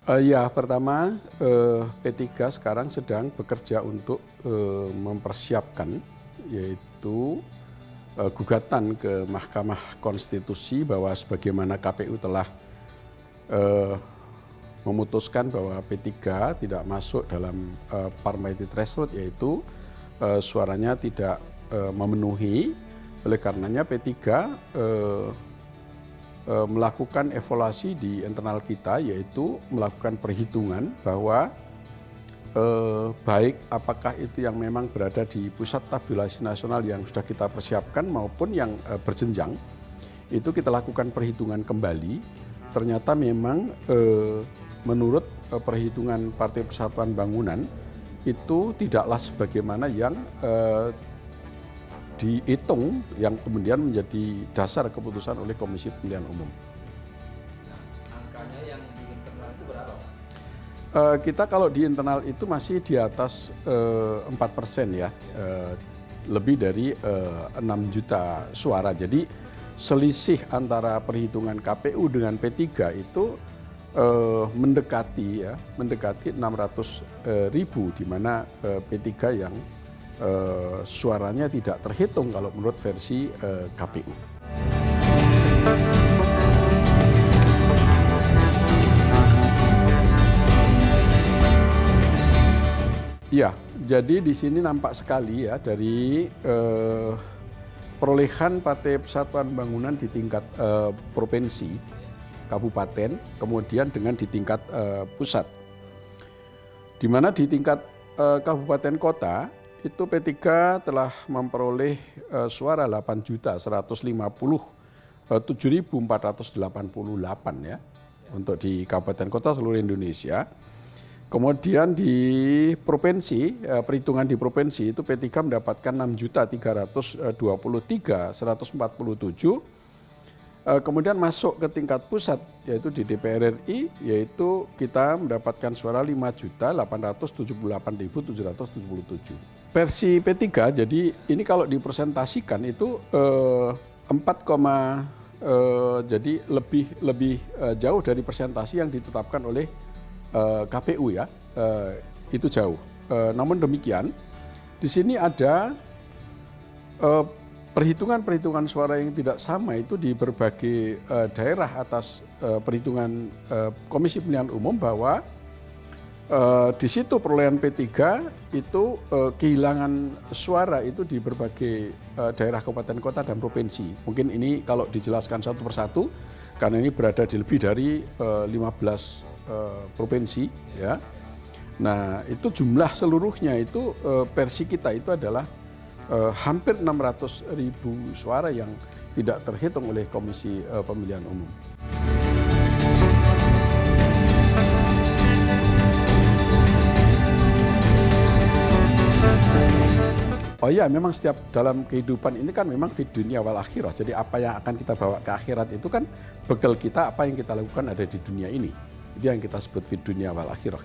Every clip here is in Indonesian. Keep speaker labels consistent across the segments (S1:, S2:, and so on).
S1: Ya, pertama P3 sekarang sedang bekerja untuk mempersiapkan yaitu gugatan ke Mahkamah Konstitusi bahwa sebagaimana KPU telah eh, memutuskan bahwa P3 tidak masuk dalam parliamentary threshold, yaitu suaranya tidak memenuhi. Oleh karenanya P3 melakukan evaluasi di internal kita, yaitu melakukan perhitungan bahwa baik apakah itu yang memang berada di pusat tabulasi nasional yang sudah kita persiapkan maupun yang berjenjang, itu kita lakukan perhitungan kembali. Ternyata memang menurut perhitungan Partai Persatuan Bangunan itu tidaklah sebagaimana yang dihitung yang kemudian menjadi dasar keputusan oleh Komisi Pemilihan Umum.
S2: Nah, angkanya yang di internal itu berapa, Pak?
S1: Kita kalau di internal itu masih di atas 4% ya, lebih dari 6 juta suara. Jadi selisih antara perhitungan KPU dengan P3 itu mendekati 600.000, di mana P3 yang suaranya tidak terhitung kalau menurut versi KPU. Ya, jadi di sini nampak sekali ya dari perolehan Partai Persatuan Bangunan di tingkat provinsi, kabupaten, kemudian dengan di tingkat pusat. Di mana di tingkat kabupaten kota itu P3 telah memperoleh suara 8.157.488 ya untuk di kabupaten kota seluruh Indonesia. Kemudian di provinsi, perhitungan di provinsi itu P3 mendapatkan 6.323.147. Kemudian masuk ke tingkat pusat, yaitu di DPR RI, yaitu kita mendapatkan suara 5.878.777. Versi P3, jadi ini kalau dipresentasikan itu 4, jadi lebih jauh dari presentasi yang ditetapkan oleh KPU ya, itu jauh. Namun demikian, di sini ada perhitungan suara yang tidak sama itu di berbagai daerah atas perhitungan Komisi Pemilihan Umum, bahwa di situ perolehan P3 itu kehilangan suara itu di berbagai daerah kabupaten kota dan provinsi. Mungkin ini kalau dijelaskan satu persatu karena ini berada di lebih dari 15 provinsi ya. Nah, itu jumlah seluruhnya itu versi kita itu adalah hampir 600.000 suara yang tidak terhitung oleh Komisi Pemilihan Umum. Oh iya, memang setiap dalam kehidupan ini kan memang fid dunia wal akhirah. Jadi apa yang akan kita bawa ke akhirat itu kan bekal kita, apa yang kita lakukan ada di dunia ini. Itu yang kita sebut fid dunia wal akhirah.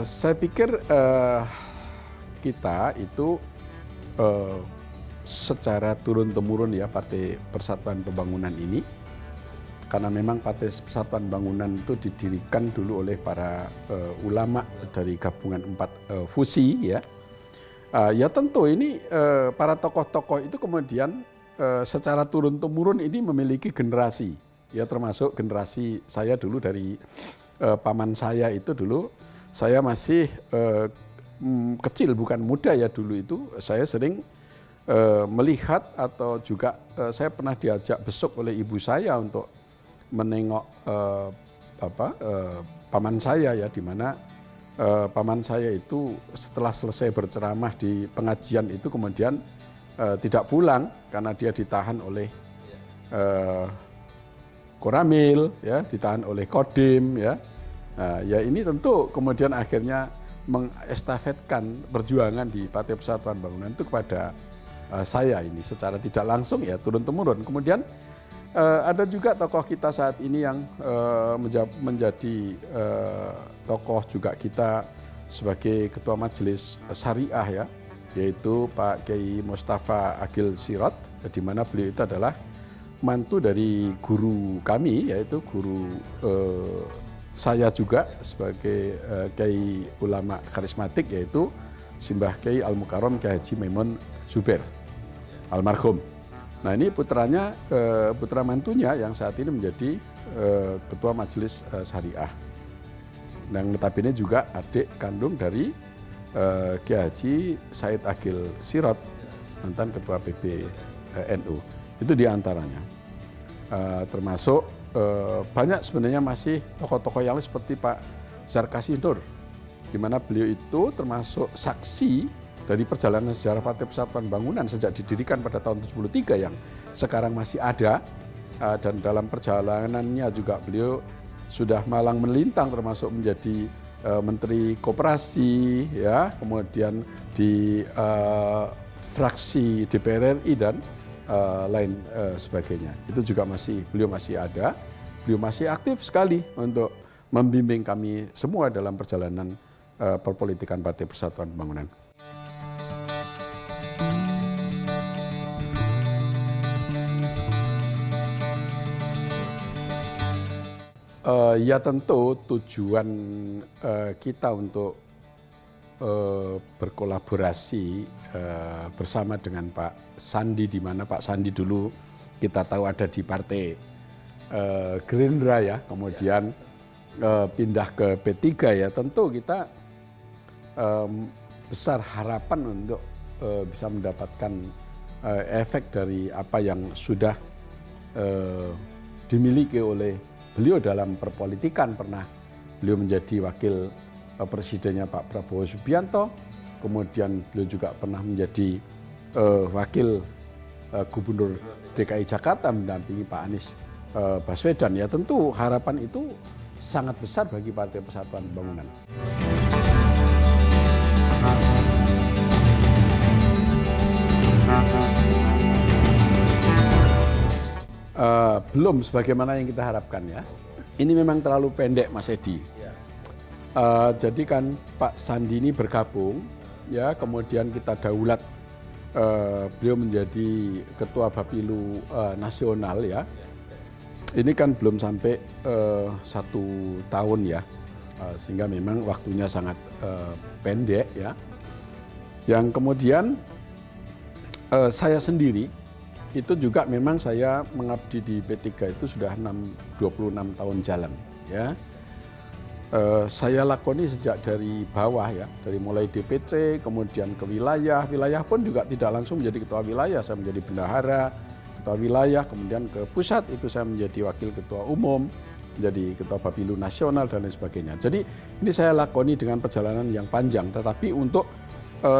S1: Saya pikir kita itu secara turun-temurun ya Partai Persatuan Pembangunan ini, karena memang Partai Persatuan Bangunan itu didirikan dulu oleh para ulama dari gabungan 4 fusi ya. Ya tentu ini para tokoh-tokoh itu kemudian secara turun-temurun ini memiliki generasi ya, termasuk generasi saya dulu dari paman saya itu dulu. Saya masih kecil, bukan muda ya dulu itu. Saya sering melihat atau juga saya pernah diajak besuk oleh ibu saya untuk menengok paman saya ya, di mana paman saya itu setelah selesai berceramah di pengajian itu kemudian tidak pulang karena dia ditahan oleh Koramil ya, ditahan oleh Kodim ya. Nah, ya ini tentu kemudian akhirnya mengestafetkan perjuangan di Partai Persatuan Bangunan itu kepada saya ini secara tidak langsung ya, turun-temurun. Kemudian ada juga tokoh kita saat ini yang menjadi tokoh juga kita sebagai Ketua Majelis Syariah ya, yaitu Pak Kiai Mustafa Agil Sirot, di mana beliau itu adalah mantu dari guru kami, yaitu guru saya juga sebagai Kiai ulama karismatik, yaitu Simbah Kiai Al Mukarram Kiai Haji Maimun Zubair almarhum. Nah, ini putranya, putra mantunya yang saat ini menjadi ketua majelis syariah. Yang notabene juga adik kandung dari Kiai Haji Said Agil Sirot, mantan ketua PBNU. Itu diantaranya. Termasuk banyak sebenarnya masih tokoh-tokoh yang lain seperti Pak Zarkasi Nur, di mana beliau itu termasuk saksi dari perjalanan sejarah Partai Persatuan Bangunan sejak didirikan pada tahun 73 yang sekarang masih ada, dan dalam perjalanannya juga beliau sudah malang melintang, termasuk menjadi Menteri Koperasi, ya, kemudian di fraksi DPR RI dan lain sebagainya. Itu juga beliau masih ada, beliau masih aktif sekali untuk membimbing kami semua dalam perjalanan perpolitikan Partai Persatuan Pembangunan. Ya tentu tujuan kita untuk berkolaborasi bersama dengan Pak Sandi, di mana Pak Sandi dulu kita tahu ada di Partai Gerindra, ya, kemudian pindah ke P3, ya, tentu kita besar harapan untuk bisa mendapatkan efek dari apa yang sudah dimiliki oleh beliau dalam perpolitikan. Pernah beliau menjadi wakil presidennya Pak Prabowo Subianto, kemudian beliau juga pernah menjadi wakil gubernur DKI Jakarta mendampingi Pak Anies Baswedan. Ya, tentu harapan itu sangat besar bagi Partai Persatuan Pembangunan. Belum sebagaimana yang kita harapkan, ya. Ini memang terlalu pendek, Mas Edi. Jadi kan Pak Sandi ini bergabung, ya, kemudian kita daulat beliau menjadi ketua Bapilu nasional, ya. Ini kan belum sampai 1 tahun, ya, sehingga memang waktunya sangat pendek, ya. Yang kemudian saya sendiri itu juga memang saya mengabdi di P3 itu sudah 26 tahun jalan, ya. Saya lakoni sejak dari bawah, ya, dari mulai DPC, kemudian ke wilayah pun juga tidak langsung menjadi ketua wilayah, saya menjadi bendahara ketua wilayah, kemudian ke pusat itu saya menjadi wakil ketua umum, menjadi ketua Bapilu nasional dan lain sebagainya. Jadi ini saya lakoni dengan perjalanan yang panjang, tetapi untuk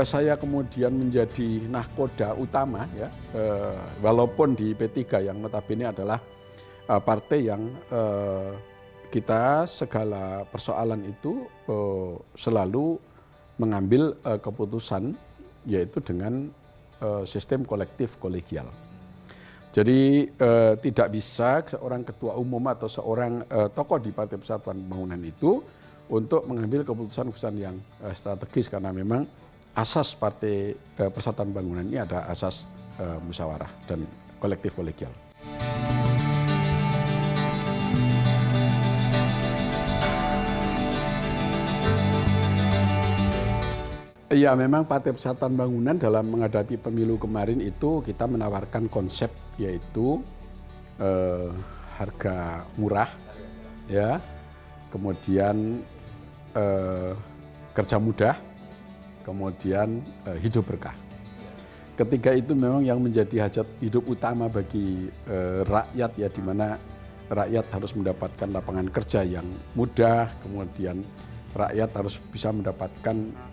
S1: saya kemudian menjadi nahkoda utama, ya, walaupun di P3 yang notabene adalah partai yang kita segala persoalan itu selalu mengambil keputusan, yaitu dengan sistem kolektif kolegial. Jadi tidak bisa seorang ketua umum atau seorang tokoh di Partai Persatuan Pembangunan itu untuk mengambil keputusan-keputusan yang strategis, karena memang asas Partai Persatuan Pembangunan ini ada asas musyawarah dan kolektif kolegial. Ya, memang Partai Persatuan Pembangunan dalam menghadapi pemilu kemarin itu kita menawarkan konsep, yaitu harga murah, ya, kemudian kerja mudah, kemudian hidup berkah. Ketiga itu memang yang menjadi hajat hidup utama bagi rakyat, ya, di mana rakyat harus mendapatkan lapangan kerja yang mudah, kemudian rakyat harus bisa mendapatkan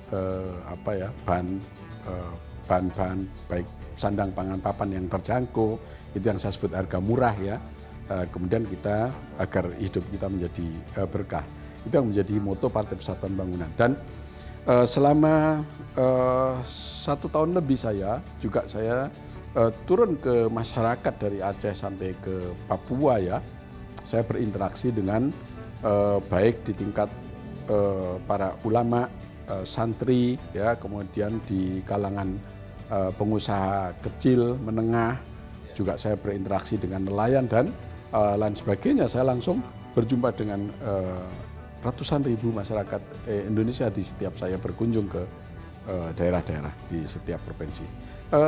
S1: bahan-bahan baik sandang pangan papan yang terjangkau, itu yang saya sebut harga murah, ya. Kemudian kita agar hidup kita menjadi berkah, itu yang menjadi moto Partai Persatuan Pembangunan. Dan selama 1 tahun lebih saya turun ke masyarakat dari Aceh sampai ke Papua, ya. Saya berinteraksi dengan baik di tingkat para ulama, santri, ya, kemudian di kalangan pengusaha kecil, menengah, juga saya berinteraksi dengan nelayan dan lain sebagainya. Saya langsung berjumpa dengan ratusan ribu masyarakat Indonesia di setiap saya berkunjung ke daerah-daerah di setiap provinsi.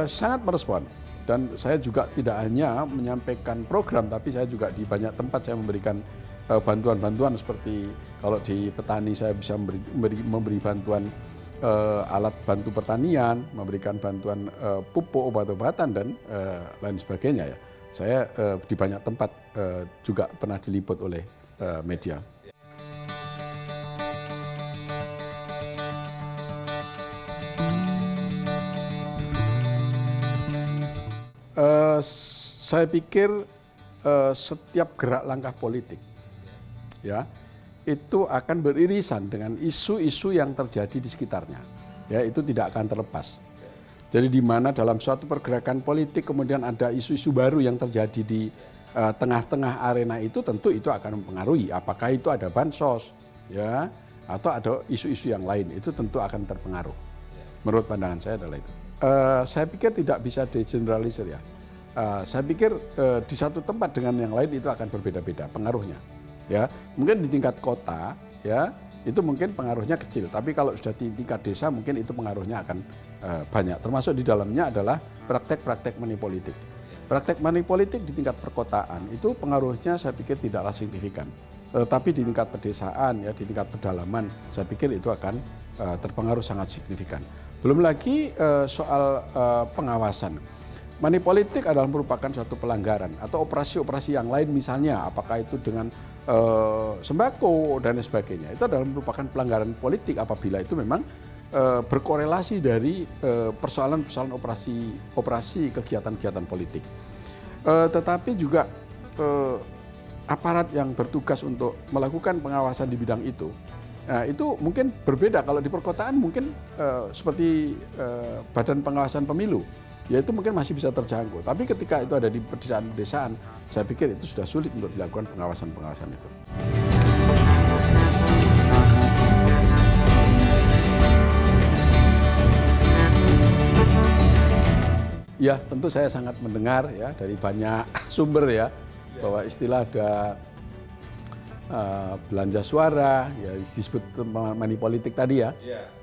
S1: Sangat merespon. Dan saya juga tidak hanya menyampaikan program, tapi saya juga di banyak tempat saya memberikan bantuan-bantuan seperti kalau di petani saya bisa memberi bantuan alat bantu pertanian, memberikan bantuan pupuk, obat-obatan dan lain sebagainya ya. Saya di banyak tempat juga pernah diliput oleh media. Saya pikir setiap gerak langkah politik, ya, itu akan beririsan dengan isu-isu yang terjadi di sekitarnya. Ya, itu tidak akan terlepas. Jadi di mana dalam suatu pergerakan politik kemudian ada isu-isu baru yang terjadi di tengah-tengah arena itu, tentu itu akan mempengaruhi. Apakah itu ada bansos, ya, atau ada isu-isu yang lain, itu tentu akan terpengaruh. Menurut pandangan saya adalah itu. Saya pikir tidak bisa digeneralisir ya. Saya pikir di satu tempat dengan yang lain itu akan berbeda-beda pengaruhnya. Ya, mungkin di tingkat kota, ya, itu mungkin pengaruhnya kecil. Tapi kalau sudah di tingkat desa, mungkin itu pengaruhnya akan banyak. Termasuk di dalamnya adalah praktek-praktek money politik. Praktek money politik di tingkat perkotaan itu pengaruhnya saya pikir tidaklah signifikan. Tapi di tingkat pedesaan, ya, di tingkat pedalaman, saya pikir itu akan terpengaruh sangat signifikan. Belum lagi soal pengawasan. Money politik adalah merupakan suatu pelanggaran atau operasi-operasi yang lain, misalnya apakah itu dengan sembako dan sebagainya. Itu adalah merupakan pelanggaran politik apabila itu memang berkorelasi dari persoalan-persoalan operasi kegiatan-kegiatan politik. Tetapi juga aparat yang bertugas untuk melakukan pengawasan di bidang itu, nah, itu mungkin berbeda. Kalau di perkotaan mungkin seperti Badan Pengawasan Pemilu, yaitu mungkin masih bisa terjangkau. Tapi ketika itu ada di pedesaan-pedesaan, saya pikir itu sudah sulit untuk dilakukan pengawasan-pengawasan itu. Ya, tentu saya sangat mendengar ya dari banyak sumber ya, bahwa istilah ada belanja suara, ya disebut money politik tadi ya,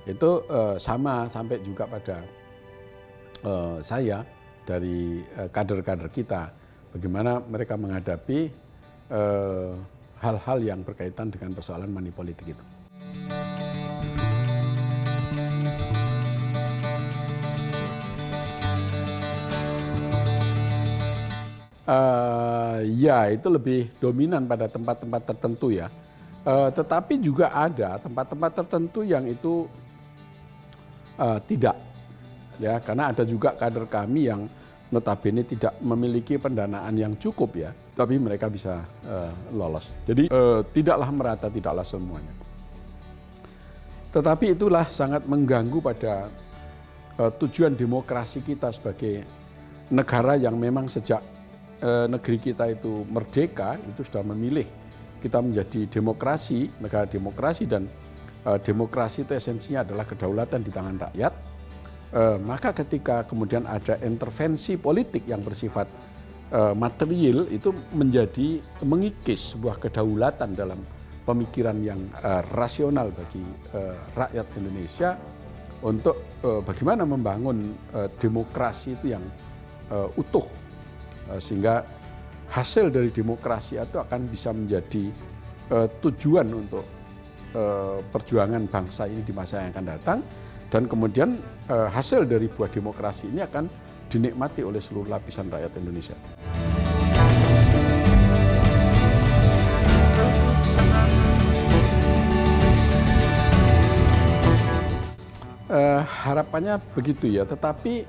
S1: itu sama sampai juga pada saya dari kader-kader kita, bagaimana mereka menghadapi hal-hal yang berkaitan dengan persoalan money politik itu. Ya, itu lebih dominan pada tempat-tempat tertentu ya. Tetapi juga ada tempat-tempat tertentu yang itu tidak. Ya, karena ada juga kader kami yang notabene tidak memiliki pendanaan yang cukup ya, tapi mereka bisa lolos. Jadi tidaklah merata, tidaklah semuanya. Tetapi itulah sangat mengganggu pada tujuan demokrasi kita sebagai negara yang memang sejak negeri kita itu merdeka, itu sudah memilih kita menjadi demokrasi, negara demokrasi, dan demokrasi itu esensinya adalah kedaulatan di tangan rakyat. Maka ketika kemudian ada intervensi politik yang bersifat material, itu menjadi mengikis sebuah kedaulatan dalam pemikiran yang rasional bagi rakyat Indonesia untuk bagaimana membangun demokrasi itu yang utuh, sehingga hasil dari demokrasi itu akan bisa menjadi tujuan untuk perjuangan bangsa ini di masa yang akan datang. Dan kemudian hasil dari buah demokrasi ini akan dinikmati oleh seluruh lapisan rakyat Indonesia. Harapannya begitu ya, tetapi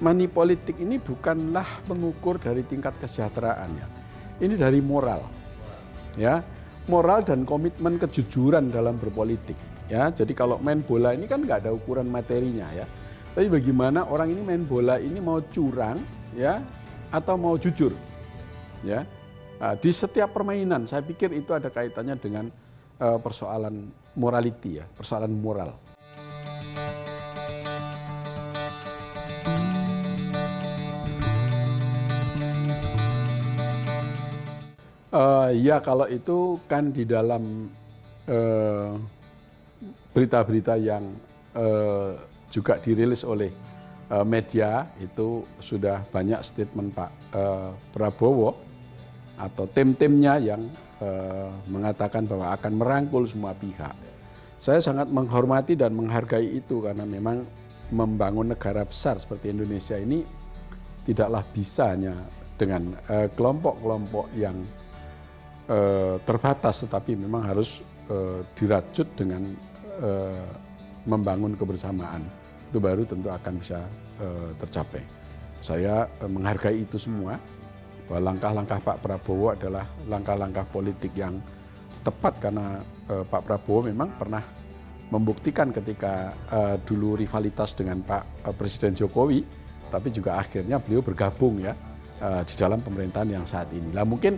S1: money politik ini bukanlah mengukur dari tingkat kesejahteraan ya. Ini dari moral. Ya, moral dan komitmen kejujuran dalam berpolitik. Ya, jadi kalau main bola ini kan nggak ada ukuran materinya ya. Tapi bagaimana orang ini main bola ini mau curang ya atau mau jujur ya. Di setiap permainan saya pikir itu ada kaitannya dengan persoalan morality ya, persoalan moral. Ya kalau itu kan di dalam berita-berita yang juga dirilis oleh media itu sudah banyak statement Pak Prabowo atau tim-timnya yang mengatakan bahwa akan merangkul semua pihak. Saya sangat menghormati dan menghargai itu karena memang membangun negara besar seperti Indonesia ini tidaklah bisa hanya dengan kelompok-kelompok yang terbatas, tetapi memang harus dirajut dengan membangun kebersamaan. Itu baru tentu akan bisa tercapai. Saya menghargai itu semua, bahwa langkah-langkah Pak Prabowo adalah langkah-langkah politik yang tepat karena Pak Prabowo memang pernah membuktikan ketika dulu rivalitas dengan Pak Presiden Jokowi, tapi juga akhirnya beliau bergabung ya di dalam pemerintahan yang saat ini. Lah mungkin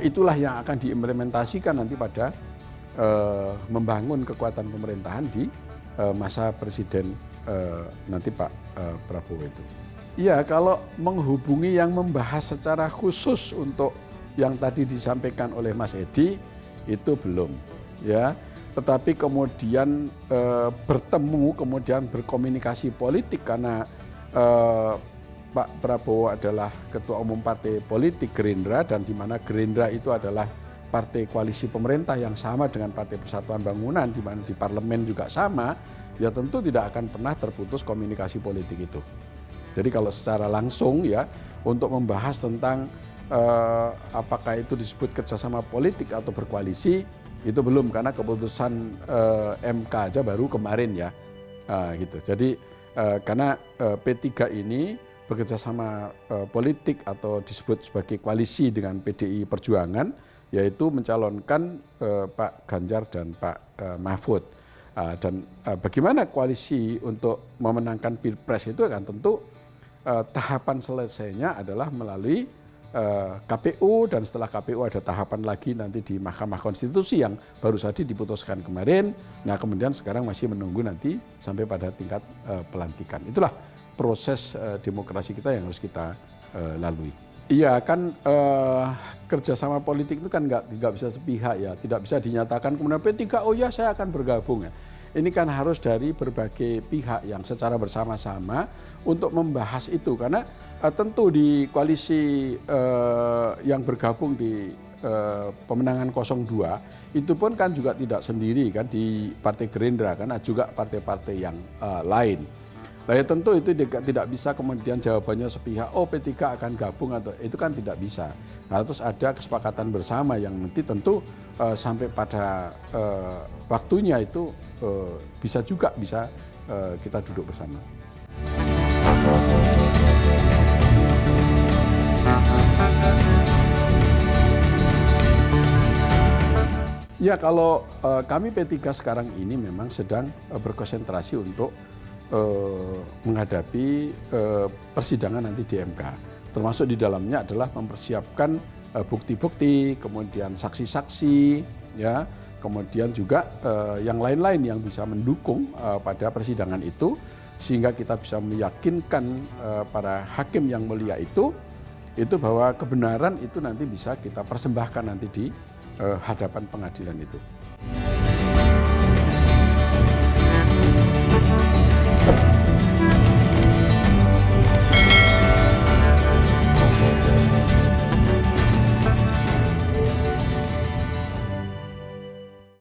S1: itulah yang akan diimplementasikan nanti pada membangun kekuatan pemerintahan di masa Presiden nanti Pak Prabowo itu. Iya, kalau menghubungi yang membahas secara khusus untuk yang tadi disampaikan oleh Mas Edi itu belum, ya. Tetapi kemudian bertemu, kemudian berkomunikasi politik karena Pak Prabowo adalah Ketua Umum Partai Politik Gerindra dan di mana Gerindra itu adalah partai koalisi pemerintah yang sama dengan Partai Persatuan Bangunan, di mana di parlemen juga sama, ya tentu tidak akan pernah terputus komunikasi politik itu. Jadi kalau secara langsung ya untuk membahas tentang apakah itu disebut kerjasama politik atau berkoalisi itu belum, karena keputusan MK aja baru kemarin ya, gitu. Jadi karena P3 ini bekerja sama politik atau disebut sebagai koalisi dengan PDI Perjuangan, yaitu mencalonkan Pak Ganjar dan Pak Mahfud. Dan bagaimana koalisi untuk memenangkan Pilpres itu kan tentu tahapan selesainya adalah melalui KPU, dan setelah KPU ada tahapan lagi nanti di Mahkamah Konstitusi yang baru saja diputuskan kemarin. Nah kemudian sekarang masih menunggu nanti sampai pada tingkat pelantikan. Itulah proses demokrasi kita yang harus kita lalui. Iya kan kerjasama politik itu kan nggak bisa sepihak ya, tidak bisa dinyatakan kemudian P3 oh ya saya akan bergabung ya. Ini kan harus dari berbagai pihak yang secara bersama-sama untuk membahas itu, karena tentu di koalisi yang bergabung di pemenangan 02 itu pun kan juga tidak sendiri kan, di Partai Gerindra kan juga partai-partai yang lain. Nah ya tentu itu tidak bisa kemudian jawabannya sepihak, oh P3 akan gabung atau itu kan tidak bisa. Nah terus ada kesepakatan bersama yang nanti tentu sampai pada waktunya itu bisa kita duduk bersama. Ya kalau kami P3 sekarang ini memang sedang berkonsentrasi untuk menghadapi persidangan nanti di MK. Termasuk di dalamnya adalah mempersiapkan bukti-bukti, kemudian saksi-saksi, ya, kemudian juga yang lain-lain yang bisa mendukung pada persidangan itu, sehingga kita bisa meyakinkan para hakim yang mulia itu bahwa kebenaran itu nanti bisa kita persembahkan nanti di hadapan pengadilan itu.